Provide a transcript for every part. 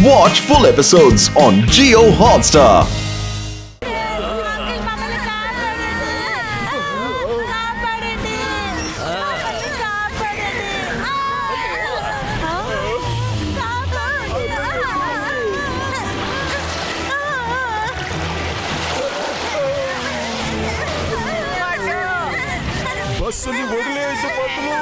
Watch full episodes on Jio Hotstar. బస్సుని వదిలేసి పట్టులు.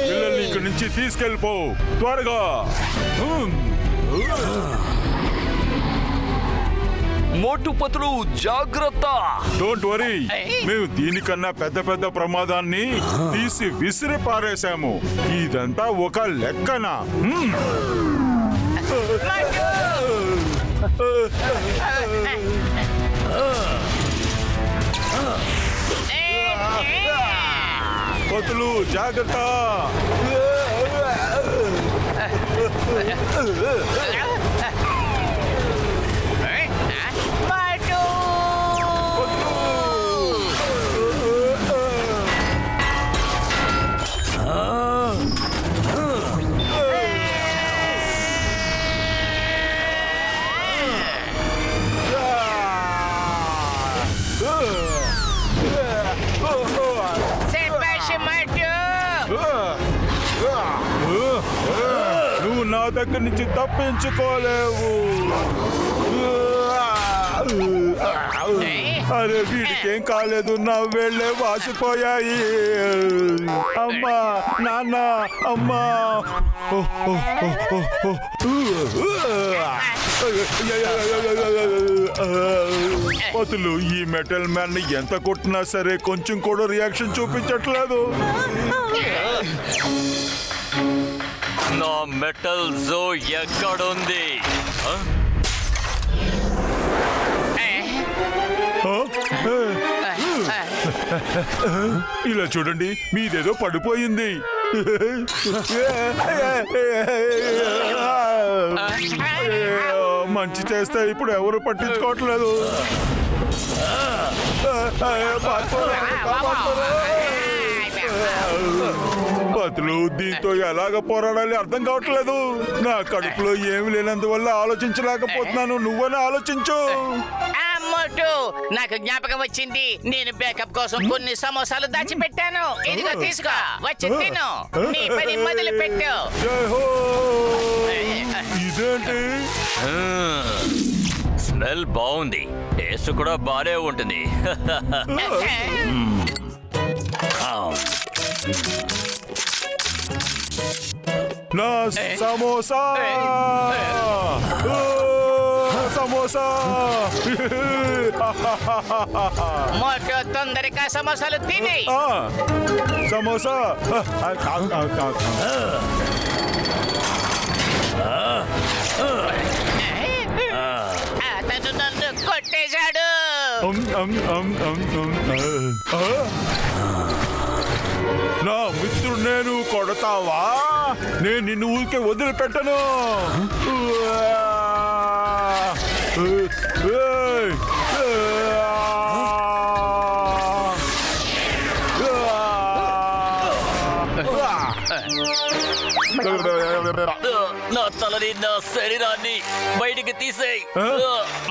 పిల్లల్ని ఇక్కడి నుంచి తీసుకెళ్ళిపో త్వరగా. మోటు పతులు జాగ్రత్త. డోంట్ వరీ, మేము దీనికన్నా పెద్ద పెద్ద ప్రమాదాన్ని తీసి విసిరి పారేశాము. ఇదంతా ఒక లెక్కనా? పతులు జాగ్రత్త. నువ్వు నా దగ్గర నుంచి తప్పించుకోలేవు. అరే వీడికేం కాలేదు, నా వేళ్ళే వాసిపోయాయి. అమ్మా నాన్న అమ్మా. పతులు ఈ మెటల్ మ్యాన్ ని ఎంత కొట్టినా సరే కొంచెం కూడా రియాక్షన్ చూపించట్లేదు. నా మెటల్ జో ఎక్కడుంది? ఇలా చూడండి, మీదేదో పడిపోయింది. మంచి చేస్తే ఇప్పుడు ఎవరు పట్టించుకోవట్లేదు. పతులు దీంతో ఎలాగ పోరాడాలి అర్థం కావట్లేదు. నా కడుపులో ఏమి లేనందువల్ల ఆలోచించలేకపోతున్నాను. నువ్వనే ఆలోచించు. నాకు జ్ఞాపకం వచ్చింది. నేను బ్యాకప్ కోసం కొన్ని సమోసాలు దాచిపెట్టాను. ఇదిగో తీసుకో, వచ్చి తిను. నీ పని మొదలు పెట్టు. ఇదేంటి? స్మెల్ బాగుంది, టేస్ట్ కూడా బానే ఉంటుంది. నా సమోసా సమోసా. మోటో తొందరగా సమోసాలు తిని. సమోసా అతను నన్ను కొట్టేశాడు. నా మిత్రుడు నేను కొడతావా? నేను నిన్ను ఊరికే వదిలిపెట్టను. నా తలని, నా శరీరాన్ని బయటికి తీసేయ్.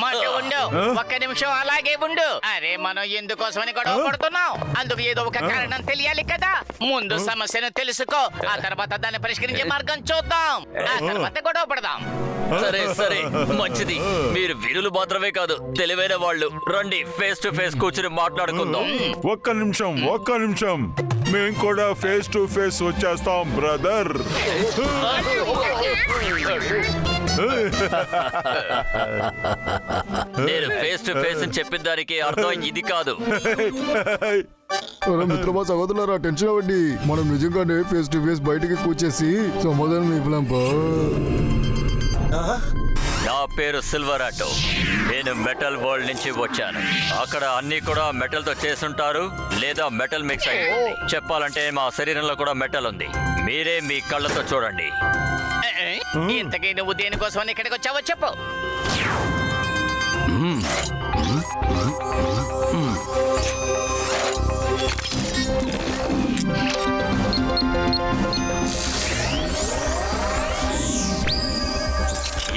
మాట ఉండు, ఒక్క నిమిషం అలాగే ఉండు. అరే మనం ఎందుకోసమని గొడవ పడుతున్నాం? అందుకు ఏదో ఒక కారణం తెలియాలి కదా. ముందు సమస్యను తెలుసుకో, ఆ తర్వాత దాన్ని పరిష్కరించే మార్గం చూద్దాం. ఆ తర్వాత గొడవ పడదాం. సరే సరే, మంచిది. మీరు వీరులు మాత్రమే కాదు, తెలివైన వాళ్ళు. రండి, ఫేస్ టు ఫేస్ కూర్చుని మాట్లాడుకుందాం. ఒక్క నిమిషం. మేము కూడా ఫేస్ టు ఫేస్ వచ్చేస్తాం. చేస్తాం బ్రదర్. నేను ఫేస్ టు ఫేస్ అని చెప్పిన దానికి అర్థం ఇది కాదు. మిత్రమా సహోదరులారా, టెన్షన్ అవ్వండి. మనం నిజంగానే ఫేస్ టు ఫేస్ బయటికి కూర్చేసి సమాధానం ఇవ్వలేంపా. నా పేరు సిల్వర్ ఆటో. నేను మెటల్ వరల్డ్ నుంచి వచ్చాను. అక్కడ అన్ని కూడా మెటల్ తో చేసుంటారు లేదా మెటల్ మిక్స్ అయి ఉంటుంది. చెప్పాలంటే మా శరీరంలో కూడా మెటల్ ఉంది. మీరే మీ కళ్ళతో చూడండి. ఇంతకీ నువ్వు దేనికోసం ఇక్కడికి వచ్చావో చెప్పు.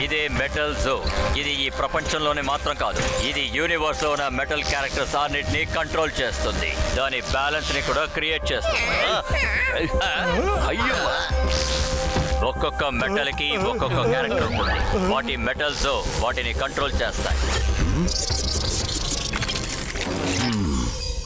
ఇదే మెటల్ జో. ఇది ఈ ప్రపంచంలోనే మాత్రం కాదు, ఇది యూనివర్స్ లో ఉన్న మెటల్ క్యారెక్టర్స్ అన్నిటిని కంట్రోల్ చేస్తుంది. దాని బ్యాలెన్స్ ని కూడా క్రియేట్ చేస్తుంది. అయ్యో, ఒక్కొక్క మెటల్ కి ఒక్కొక్క క్యారెక్టర్ ఉంటుంది. వాటి మెటల్ జో వాటిని కంట్రోల్ చేస్తాయి.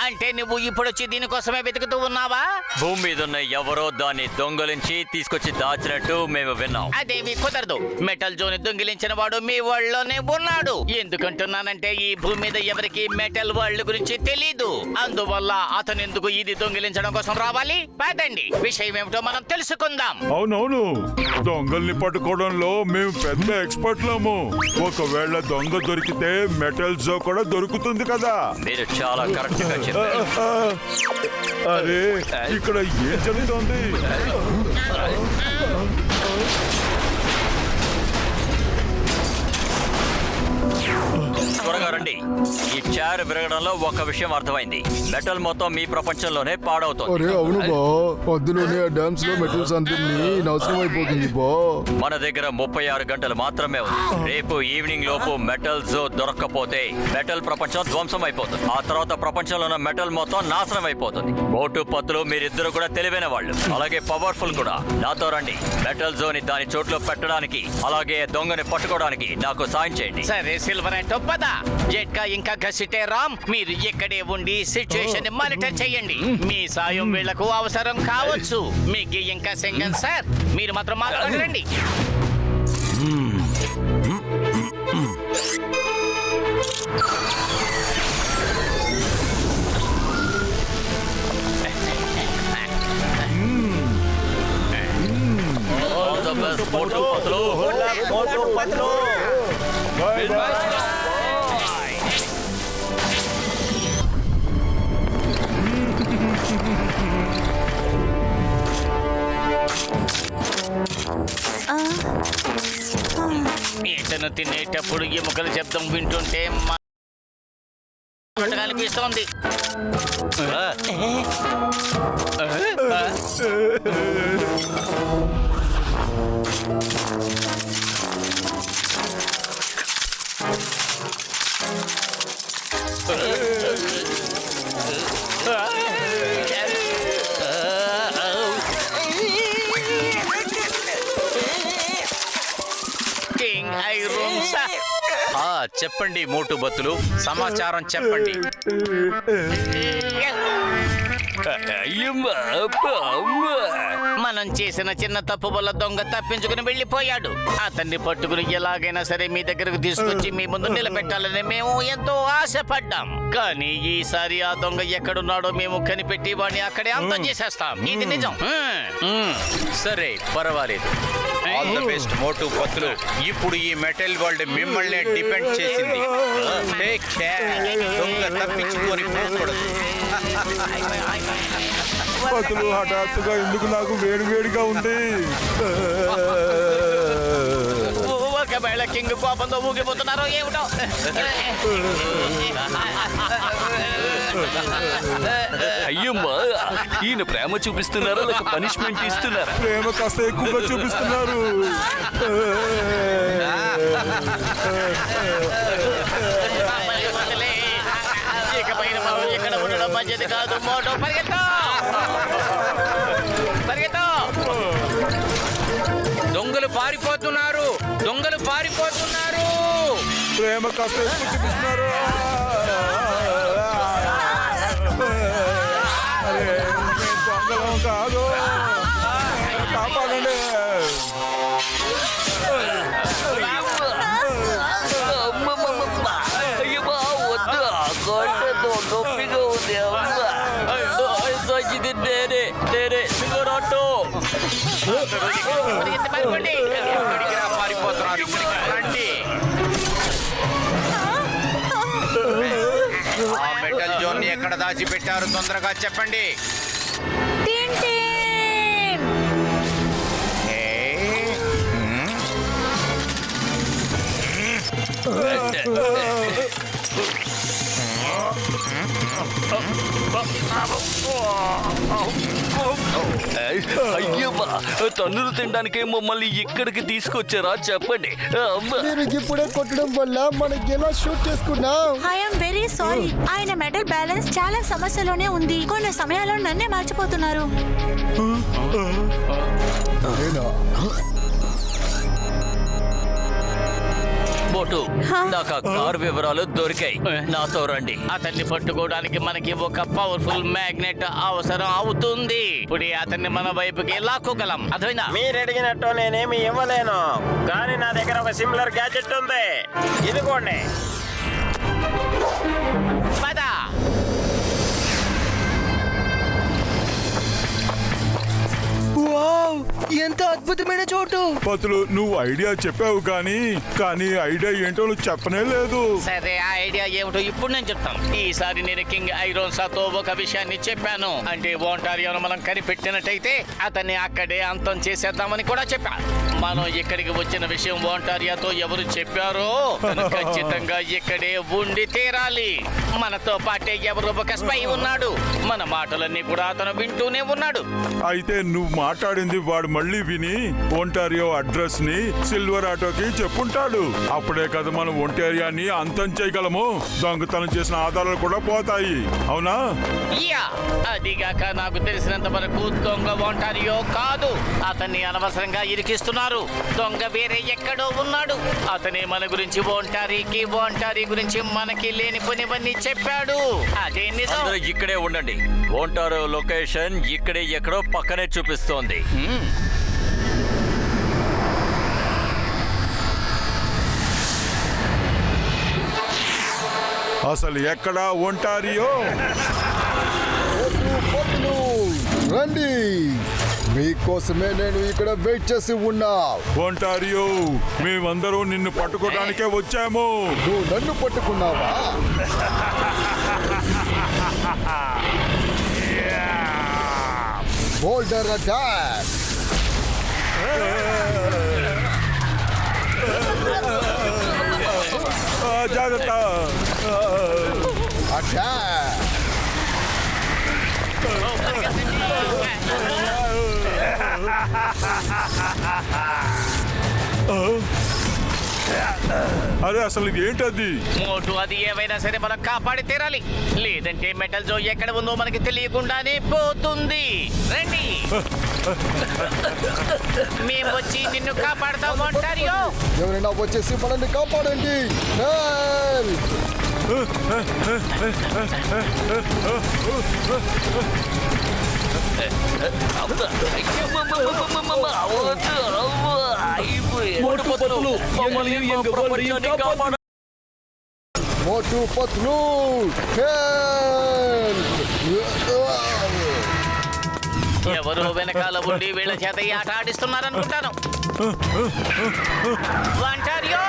అంటే నువ్వు ఇప్పుడు వచ్చి దీనికోసమే వెతుకుతూ ఉన్నావా? భూమి మీద ఉన్న ఎవరో దాన్ని దొంగలించి తీసుకొచ్చి దాచినట్టు మేము విన్నాం. అదేమీ కుదరదు. మెటల్ జోన్ దొంగిలించిన వాడు మీ వరల్డ్లోనే ఉన్నాడు. ఎందుకంటున్నానంటే ఈ భూమి మీద ఎవరికి మెటల్ వరల్డ్ గురించి తెలీదు. అందువల్ల అతను ఎందుకు ఇది దొంగిలించడం కోసం రావాలి? పదండి, విషయం ఏమిటో మనం తెలుసుకుందాం. అవునవును, దొంగల్ని పట్టుకోవడంలో మేము పెద్ద ఎక్స్పర్ట్లము. ఒకవేళ దొంగ దొరికితే మెటల్ జో కూడా దొరుకుతుంది కదా. మీరు చాలా కరెక్ట్ గా చెప్పారు. అరే, ఇక్కడ ఏం జరుగుతోంది? త్వరగా రండి. ఈ చైర్ విరగడంలో ఒక విషయం అర్థమైంది. మెటల్ మొత్తం మీ ప్రపంచంలోనే పాడవుతుంది. అరే అవును బా, అందులోనే ఆ డ్యామ్స్ లో మెటల్స్ అన్ని నాశనం అయిపోతుంది బా. మన దగ్గర 36 గంటలు మాత్రమే ఉంది. రేపు ఈవినింగ్ లోపు మెటల్ జో దొరక్కపోతే మెటల్ ప్రపంచం ధ్వంసం అయిపోతుంది. ఆ తర్వాత ప్రపంచంలో ఉన్న మెటల్ మొత్తం నాశనం అయిపోతుంది. మోటు పత్తులు మీరిద్దరు కూడా తెలివైన వాళ్ళు, అలాగే పవర్ఫుల్ కూడా. నాతో రండి. మెటల్ జోని దాని చోట్లో పెట్టడానికి, అలాగే దొంగని పట్టుకోవడానికి నాకు సాయం చేయండి. సరే సిల్వర్ అంటో పద. జెట్కా ఇంకా ఘసిటే రామ్, మీరు ఇక్కడే ఉండి సిచ్యుయేషన్ మానిటర్ చేయండి. మీ సాయం వీళ్లకు అవసరం కావచ్చు. మీకు ఇంకా సింగన్ సార్, మీరు మాత్రం మాట్లాడండి. All the best, Motu Patlu. Bye bye. ఇతను తినేటప్పుడు ఎముకల శబ్దం వింటుంటే అనిపిస్తోంది. కింగ్ ఐరన్ సార్, చెప్పండి మోటు బత్తులు, సమాచారం చెప్పండి. మనం చేసిన చిన్న తప్పు వల్ల దొంగ తప్పించుకుని వెళ్ళిపోయాడు. అతన్ని పట్టుకుని ఎలాగైనా సరే మీ దగ్గరకు తీసుకొచ్చి మీ ముందు నిలబెట్టాలని మేము ఎంతో ఆశపడ్డాం. కానీ ఈసారి ఆ దొంగ ఎక్కడున్నాడో మేము కనిపెట్టి వాడిని అక్కడే అంతం చేసేస్తాం. ఇది నిజం. సరే, పర్వాలేదు. ఆల్ ద బెస్ట్ మోటు బత్తులు. ఇప్పుడు ఈ మెటల్ వరల్డ్ మిమ్మల్ని డిపెండ్ చేసింది. Take care. దొంగ తప్పించుకొని పోకూడదు. పత్తులు, హఠాత్తుగా ఎందుకు నాకు వేడిగా ఉంది? ఒకవేళ కింగ్ కోపంతో ఊగిపోతున్నారో ఏమిటో. అయ్యమ్మా, ఈయన ప్రేమ చూపిస్తున్నారా లేక పనిష్మెంట్ ఇస్తున్నారా? ప్రేమ కాస్త ఎక్కువగా చూపిస్తున్నారు. ఇకపైన మనం ఇక్కడ ఉండడం మంచిది కాదు. మోటో పరిగెత్తా, పరిగెత్తా. దొంగలు పారిపోతున్నారు, దొంగలు పారిపోతున్నారు. ప్రేమ కాస్త ఎక్కువ చూపిస్తున్నారు. అరే, నేను దొంగలం కాదు. అందరూ ఇక్కడికి పరిగెత్తి పారిపోండి. ఎక్కడికి రా పారిపోతున్నారు? ఇక్కడికి రండి. ఆ మెటల్ జోన్ ని ఎక్కడ దాచిపెట్టారు తొందరగా చెప్పండి. అయ్యమ్మా, తన్నులు తినడానికే మమ్మల్ని ఇక్కడికి తీసుకొచ్చారా చెప్పండి. అమ్మా. మీరు ఇప్పుడే కొట్టడం వల్ల మనకి ఎలా షూట్ చేసుకున్నాం. I'm very sorry. ఆయన మెటల్ బ్యాలెన్స్ చాలా సమస్యలోనే ఉంది. కొన్ని సమయాల్లో నన్నే మర్చిపోతున్నారు. మోటు, నాకు ఆ కార్ వివరాలు దొరికాయి. నాతో రండి. అతన్ని పట్టుకోవడానికి మనకి ఒక పవర్ఫుల్ మ్యాగ్నెట్ అవసరం అవుతుంది. ఇప్పుడు అతన్ని మన వైపుకి లాక్కోగలం. అర్థమైందా? మీరు అడిగినట్టు నేనేమి ఇవ్వలేను, కానీ నా దగ్గర ఒక సిమిలర్ గ్యాజెట్ ఉంది. ఇదిగోండి. పద. ఎంత అద్భుతమైన చోటు. పతులు, నువ్వు ఐడియా చెప్పావు కానీ ఐడియా ఏంటో నువ్వు చెప్పనే లేదు. సరే, ఆ ఐడియా ఏమిటో ఇప్పుడు నేను చెప్తాను. ఈసారి నేను కింగ్ ఐరోన్సాతో ఒక విషయాన్ని చెప్పాను. అంటే ఒంటారియోను మనం కనిపెట్టినట్టయితే అతన్ని అక్కడే అంతం చేసేద్దామని కూడా చెప్పాను. మనం ఇక్కడికి వచ్చిన విషయం ఒంటారియాతో ఎవరు చెప్పారో తను ఖచ్చితంగా ఇక్కడే ఉండి తీరాలి. మనతో పాటే ఎవరో ఒక స్పై ఉన్నాడు. మన మాటలన్నీ కూడా అతను వింటూనే ఉన్నాడు. అయితే నువ్వు మాట్లాడింది వాడు మళ్ళీ విని ఒంటారియో అడ్రస్ ని సిల్వర్ ఆటోకి చెప్పుంటాడు. అప్పుడే కదా మనం ఒంటారియాని అంతం చేయగలము. దొంగతనం చేసిన ఆధారాలు కూడా పోతాయి. అవునా? యా, అదిగాక నాకు తెలిసినంత వరకు దొంగ ఒంటారియో కాదు. అతన్ని అనవసరంగా ఇరికిస్తున్నారు. దొంగ వేరే ఎక్కడో ఉన్నాడు. అతనే మన గురించి ఒంటారి గురించి మనకి లేనిపోనివన్నీ చెప్పాడు. అదే నిజం. అందరూ ఇక్కడే ఉండండి. ఒంటారో లొకేషన్ ఇక్కడే ఎక్కడో పక్కనే చూపిస్తోంది. అసలు ఎక్కడ ఒంటారియో? రండి, మీకోసమే నేను ఇక్కడ వెయిట్ చేసి ఉన్నా. ఒంటారియో, మేమందరూ నిన్ను పట్టుకోవడానికే వచ్చాము. నువ్వు నన్ను పట్టుకున్నావా? Boulder attack. జాగ్రత్త. అటాక్. అరే, అసలు ఇది ఏంటది? మోటు, అది ఏమైనా సరే మనం కాపాడి తీరాలి. లేదంటే మెటల్ జో ఎక్కడ ఉందో మనకి తెలియకుండానే పోతుంది. రండి, మేము వచ్చి నిన్ను కాపాడుతాం ఒంటారియో. ఎవరైనా వచ్చేసి మనల్ని కాపాడండి. మోటు పత్లు, ఎవరో వెనకాల ఉండి వీళ్ళ చేత ఈ ఆట ఆడిస్తున్నారనుకుంటాను. ఒంటారియో,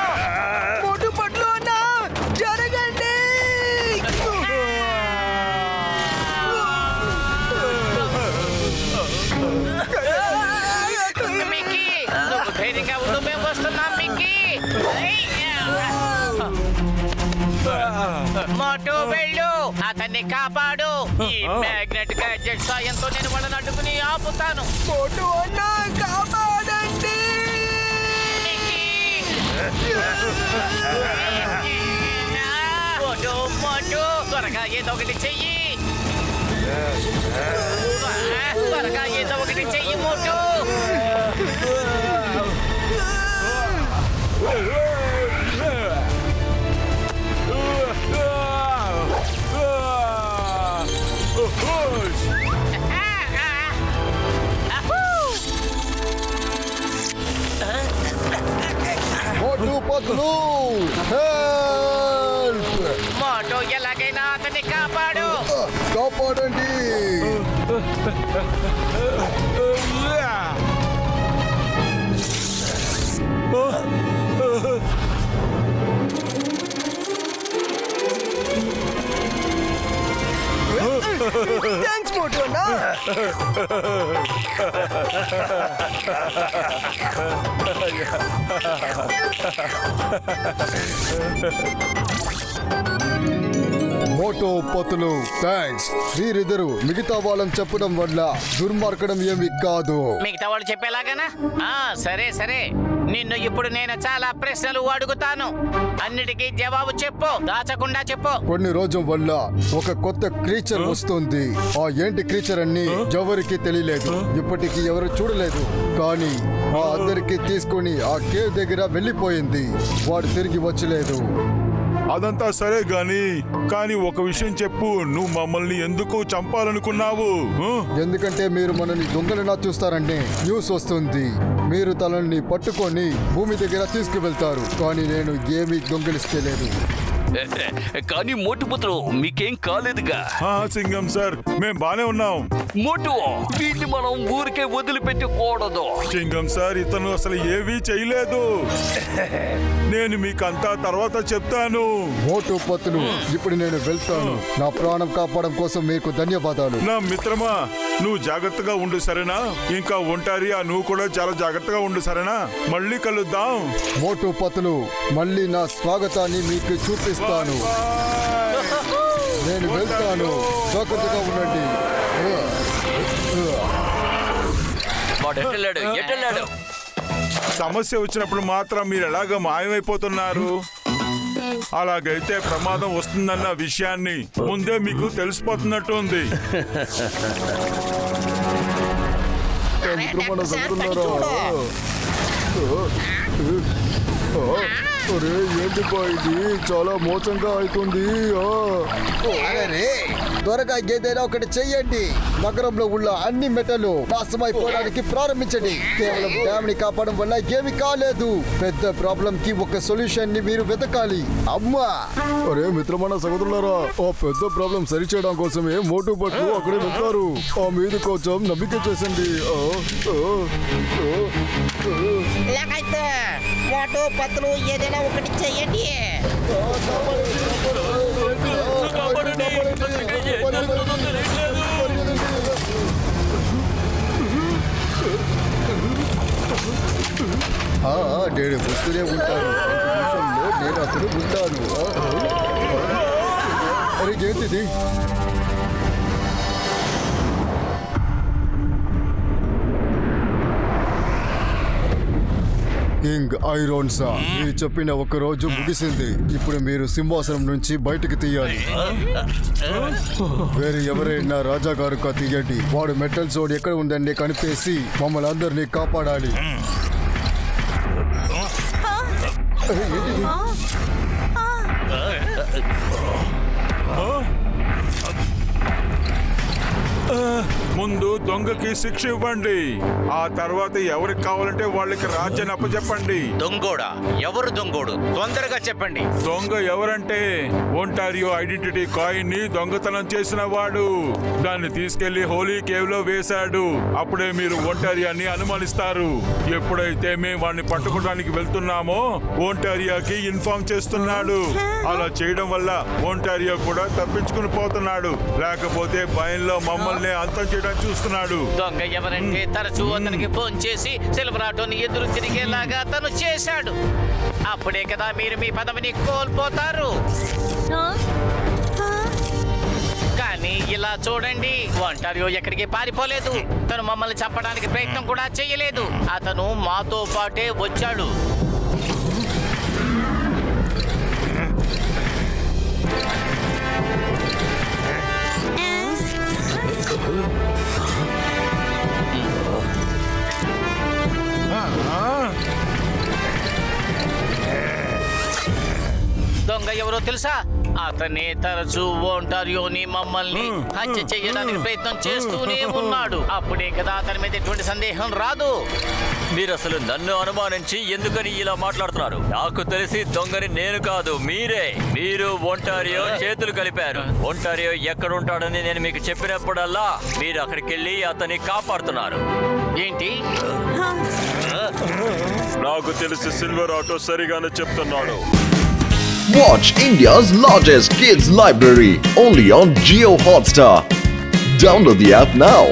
మోటు పట్లు అన్నా, జరగండి. మిక్కీ, నువ్వు ధైర్యంగా ఉండు, మేము వస్తున్నాం. మిక్కీ, మోటు వెళ్ళు, అతన్ని కాపాడు. ఈ మ్యాగ్నెట్ గ్యాడ్జెట్ సాయంతో నేను వాళ్ళని అడ్డుకుని ఆపుతాను. మోటు అన్నా, కాపాడండి. మోటు, మోటు, త్వరగా ఏదో ఒకటి చెయ్యి. త్వరగా ఏదో ఒకటి చెయ్యి మోటు. మోటు పత్లు, మోటు, ఎలాగైనా అతన్ని కాపాడు. కాపాడండి. మోటో పతులు థ్యాంక్స్. వీరిద్దరు మిగతా వాళ్ళని చెప్పడం వల్ల దుర్మార్గడం ఏమి కాదు. మిగతా వాళ్ళు చెప్పేలాగానా? సరే సరే, నిన్ను ఇప్పుడు నేను చాలా ప్రశ్నలు అడుగుతాను. అన్నిటికీ జవాబు చెప్పు, దాచకుండా చెప్పు. కొన్ని రోజుల వల్ల ఒక కొత్త క్రీచర్ వస్తుంది. ఆ ఏంటి క్రీచర్ అని ఎవరికి తెలియలేదు, ఇప్పటికి ఎవరు చూడలేదు. కానీ ఆ అందరికి తీసుకుని ఆ కేవ్ దగ్గర వెళ్ళిపోయింది. వాడు తిరిగి వచ్చలేదు. అదంతా సరే కానీ ఒక విషయం చెప్పు, నువ్వు మమ్మల్ని ఎందుకు చంపాలనుకున్నావు? ఎందుకంటే మీరు మనల్ని దొంగలనా చూస్తారంటే న్యూస్ వస్తుంది. మీరు తనని పట్టుకొని భూమి దగ్గర తీసుకువెళ్తారు. కానీ నేను ఏమీ దొంగిలించలేదు. కానీ మోటు పత్రు మీకేం కాలేదుగా? సింగం సార్, మేం బానే ఉన్నాం. మోటు, వీటిని మనం ఊరికే వదిలిపెట్టకూడదు. సింగం సార్, ఇతను అసలు ఏవీ చేయలేదు. నేను మీకంతా తర్వాత చెప్తాను. మోటు పత్తులు, ఇప్పుడు నేను వెళ్తాను. నా ప్రాణం కాపాడడం కోసం మీకు ధన్యవాదాలు. నా మిత్రమా, నువ్వు జాగ్రత్తగా ఉండు సరేనా? ఇంకా ఒంటారి నువ్వు కూడా చాలా జాగ్రత్తగా ఉండు సరేనా? మళ్ళీ కలుద్దాం. మోటు పత్తులు, మళ్ళీ నా స్వాగతాన్ని మీకు చూపిస్తాను. నేను వెళ్తాను. జాగ్రత్తగా ఉండండి. వాడు ఎట్టెళ్ళాడు? సమస్య వచ్చినప్పుడు మాత్రం మీరు ఎలాగ మాయమైపోతున్నారు? అలాగైతే ప్రమాదం వస్తుందన్న విషయాన్ని ముందే మీకు తెలిసిపోతున్నట్టుంది. అరే ఏంటి ఇది చాలా మోసంగా అవుతుంది. త్వరగా ఏదైనా ఒకటి చెయ్యండి. నగరంలో ఉన్న అన్ని మెటలు నాశమైపోవడానికి ప్రారంభించండి. కేవలం డ్యామ్ ని కాపాడడం వల్ల ఏమి కాలేదు. పెద్ద ప్రాబ్లం కి ఒక సొల్యూషన్ ని మీరు వెతకాలి. అమ్మా, అరే మిత్రమైన సహోదరులారా, ఆ పెద్ద ప్రాబ్లం సరిచేయడం కోసమే మోటు పట్లు అక్కడే వెళ్తారు. ఆ మీద కొంచెం నమ్మిక చేసండి. మోటు పత్తులు ఏదైనా ఒకటి చెయ్యండి. నేను వస్తూనే ఉంటాను. నేను అతను ఉంటాను. అరే ఏంటిది? కింగ్ ఐరోన్సా, మీరు చెప్పిన ఒక రోజు ముగిసింది. ఇప్పుడు మీరు సింహాసనం నుంచి బయటకు తీయాలి. వేరే ఎవరైనా రాజా గారు తీయండి. వాడు మెటల్ సోడ్ ఎక్కడ ఉందని కనిపేసి మమ్మల్ని అందరినీ కాపాడాలి. ముందు దొంగకి శిక్ష ఇవ్వండి. ఆ తర్వాత ఎవరికి కావాలంటే వాళ్ళకి రాజ్యాన్ని అప్పచెప్పండి. దొంగోడా? ఎవరు దొంగోడు? తొందరగా చెప్పండి. దొంగ ఎవరంటే ఒంటారియో ఐడెంటిటీ కాయిన్ ని దొంగతనం చేసిన వాడు. దాన్ని తీసుకెళ్లి హోలీ కేవ్ లో వేశాడు. అప్పుడే మీరు ఒంటారియాని అనుమానిస్తారు. ఎప్పుడైతే మేము వాడిని పట్టుకోవడానికి వెళ్తున్నామో ఒంటారియాకి ఇన్ఫార్మ్ చేస్తున్నాడు. అలా చేయడం వల్ల ఒంటారియో కూడా తప్పించుకుని పోతున్నాడు. లేకపోతే భయంలో మమ్మల్ని అంతం చేయడం చూస్తున్నాడు. దొంగ ఎవరంటే తరచూ అతనికి ఫోన్ చేసి సిల్వర్ ఆటోని ఎదురు తిరిగేలాగా తను చేశాడు. అప్పుడే కదా మీరు మీ పదవిని కోల్పోతారు. కానీ ఇలా చూడండి, ఒంటారియో ఎక్కడికి పారిపోలేదు. తను మమ్మల్ని చంపడానికి ప్రయత్నం కూడా చేయలేదు. అతను మాతో పాటే వచ్చాడు. దొంగ ఎవరో తెలుసా? అతనే తరచూ ఒంటారియోని మమ్మల్ని హత్య చేయడానికి ప్రయత్నం చేస్తూనే ఉన్నాడు. అప్పుడే కదా అతని మీద ఎటువంటి సందేహం రాదు. మీరు అసలు నన్ను అనుమానించి ఎందుకని ఇలా మాట్లాడుతున్నారు? నాకు తెలిసి దొంగని నేను కాదు, మీరే. మీరు ఒంటారియో చేతులు కలిపారు. ఒంటారియో ఎక్కడుంటాడని నేను మీకు చెప్పినప్పుడల్లా మీరు అక్కడికి వెళ్ళి అతన్ని కాపాడుతున్నారు. ఏంటి? నాకు తెలిసి సిల్వర్ ఆటో సరిగానే చెప్తున్నాడు. Watch India's largest kids library only on Jio Hotstar. Download the app now.